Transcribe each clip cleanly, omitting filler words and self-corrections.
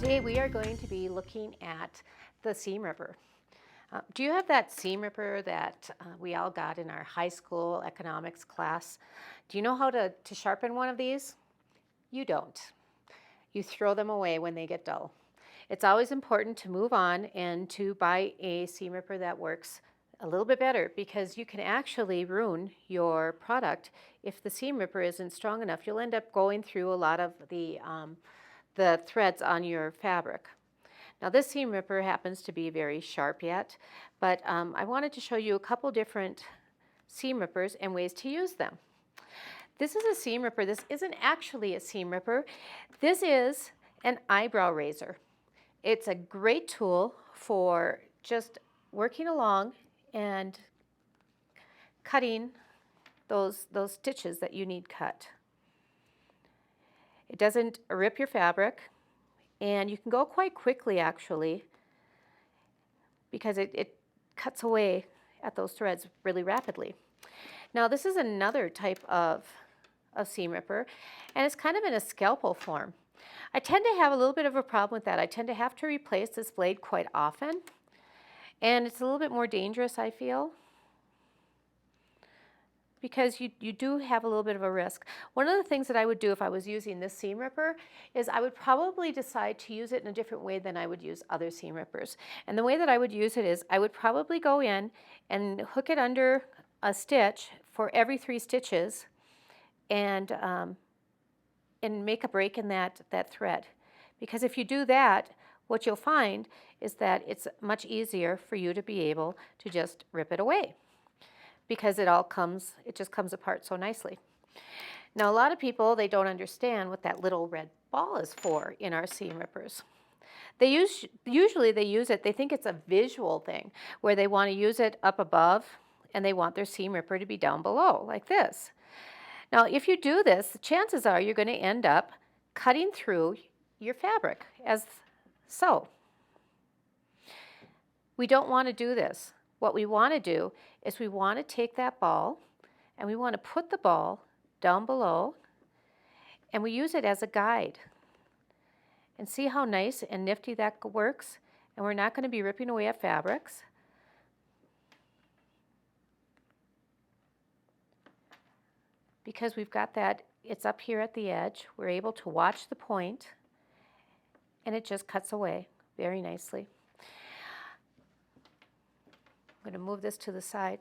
Today we are going to be looking at the seam ripper. Do you have that seam ripper that we all got in our high school economics class? Do you know how to sharpen one of these? You don't. You throw them away when they get dull. It's always important to move on and to buy a seam ripper that works a little bit better, because you can actually ruin your product if the seam ripper isn't strong enough. You'll end up going through a lot of the threads on your fabric. Now this seam ripper happens to be very sharp yet, but I wanted to show you a couple different seam rippers and ways to use them. This is a seam ripper. This isn't actually a seam ripper. This is an eyebrow razor. It's a great tool for just working along and cutting those stitches that you need cut. It doesn't rip your fabric, and you can go quite quickly actually, because it cuts away at those threads really rapidly. Now this is another type of seam ripper, and it's kind of in a scalpel form. I tend to have a little bit of a problem with that. I tend to have to replace this blade quite often, and it's a little bit more dangerous, I feel, because you do have a little bit of a risk. One of the things that I would do if I was using this seam ripper is I would probably decide to use it in a different way than I would use other seam rippers. And the way that I would use it is I would probably go in and hook it under a stitch for every 3 stitches and make a break in that thread. Because if you do that, what you'll find is that it's much easier for you to be able to just rip it away, because it just comes apart so nicely. Now a lot of people, they don't understand what that little red ball is for in our seam rippers. Usually they use it, they think it's a visual thing, where they want to use it up above and they want their seam ripper to be down below, like this. Now if you do this, the chances are you're going to end up cutting through your fabric, as so. We don't want to do this. What we want to do is we want to take that ball and we want to put the ball down below, and we use it as a guide. And see how nice and nifty that works? And we're not going to be ripping away at fabrics. Because we've got that, it's up here at the edge. We're able to watch the point, and it just cuts away very nicely. I'm going to move this to the side.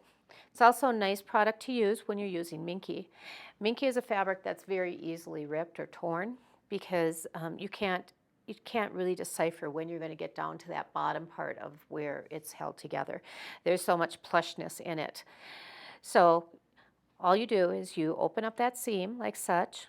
It's also a nice product to use when you're using minke. Minke is a fabric that's very easily ripped or torn, because you can't really decipher when you're going to get down to that bottom part of where it's held together. There's so much plushness in it. So all you do is you open up that seam like such.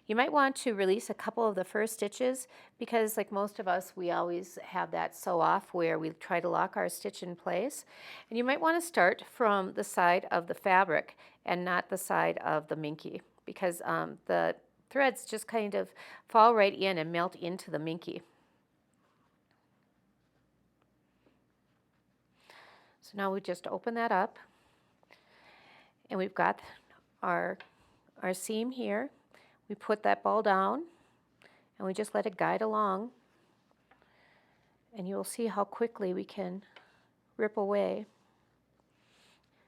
You might want to release a couple of the first stitches, because like most of us, we always have that sew off where we try to lock our stitch in place. And you might want to start from the side of the fabric and not the side of the minke, because the threads just kind of fall right in and melt into the minke. So now we just open that up, and we've got our seam here. We put that ball down and we just let it guide along, and you'll see how quickly we can rip away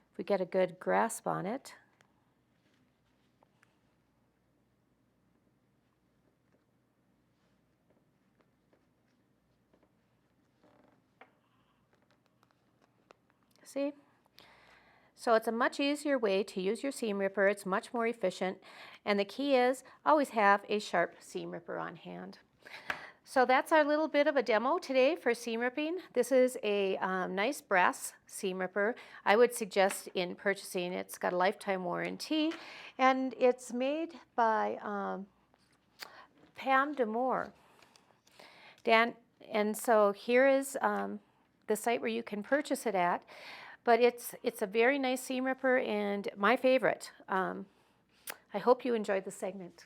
if we get a good grasp on it. See? So it's a much easier way to use your seam ripper. It's much more efficient. And the key is always have a sharp seam ripper on hand. So that's our little bit of a demo today for seam ripping. This is a nice brass seam ripper. I would suggest in purchasing, it's got a lifetime warranty, and it's made by Pam DeMoore. And so here is the site where you can purchase it at. But it's a very nice seam ripper and my favorite. I hope you enjoyed the segment.